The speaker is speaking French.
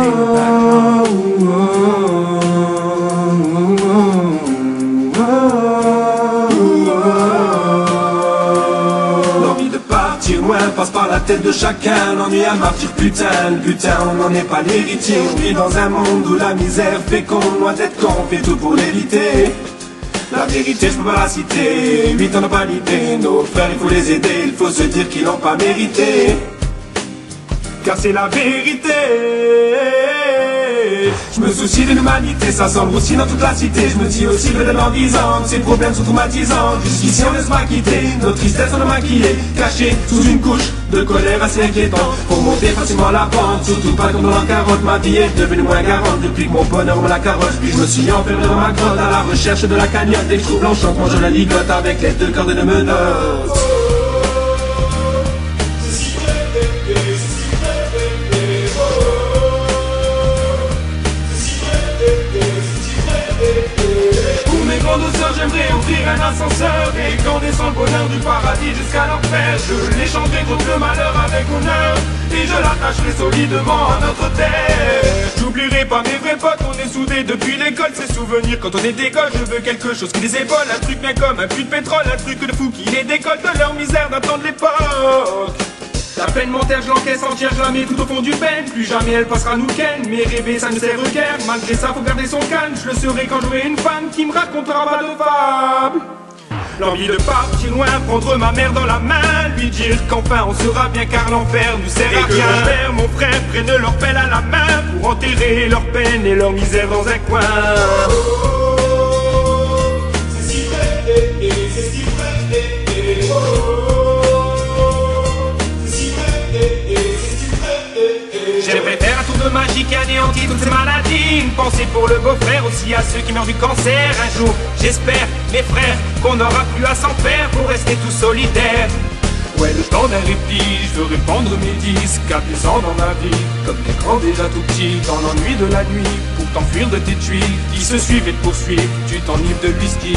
take me back home. L'envie de partir loin passe par la tête de chacun. L'ennui à martyr, putain, on n'en est pas l'héritier. On vit dans un monde où la misère féconde, loin d'être con, on fait tout pour l'éviter. La vérité, je peux pas la citer, 8 ans n'a pas l'idée. Nos frères, il faut les aider, il faut se dire qu'ils l'ont pas mérité. Car c'est la vérité. Je me soucie de l'humanité, ça semble aussi dans toute la cité. Je me dis aussi de l'envisant, ces problèmes sont traumatisants. Jusqu'ici on laisse pas quitter, nos tristesses on a maquillées, cachées sous une couche de colère assez inquiétante. Pour monter facilement la pente, surtout pas comme dans la carotte. Ma vie est devenue moins garante depuis que mon bonheur me la carotte. Puis je me suis enfermé dans ma grotte à la recherche de la cagnotte. Et je trouve l'enchantement, je la ligote avec les 2 cordes de menottes. En douceur, j'aimerais offrir un ascenseur et quand descend le bonheur du paradis jusqu'à l'enfer, je l'échangerai contre le malheur avec honneur et je l'attacherai solidement à notre terre. J'oublierai pas mes vrais potes, on est soudés depuis l'école. Ces souvenirs quand on est d'école, je veux quelque chose qui les épaule. Un truc bien comme un puits de pétrole, un truc de fou qui les décolle de leur misère d'un temps de l'époque. La peine montaire, je l'encaisse entière, je la mets tout au fond du peine. Plus jamais elle passera nous ken, mais rêver ça ne sert guère. Malgré ça faut garder son calme, je le serai quand j'aurai une femme qui me racontera pas de fables. L'envie de partir loin, prendre ma mère dans la main, lui dire qu'enfin on sera bien car l'enfer nous sert à rien. Mon père, mon frère prennent leur pelle à la main pour enterrer leur peine et leur misère dans un coin. C'est si vrai, c'est si vrai, j'aimerais faire un tour de magie qui anéantit toutes ces maladies. Une pensée pour le beau-frère, aussi à ceux qui meurent du cancer. Un jour, j'espère, mes frères, qu'on n'aura plus à s'en faire pour rester tous solidaires. Ouais, le temps d'un répit, je veux répandre mes disques, apaisant dans ma vie, comme des grands déjà tout petits, dans l'ennui de la nuit, pour t'enfuir de tes tuiles, qui se suivent et te poursuivent, tu t'enivres de whisky.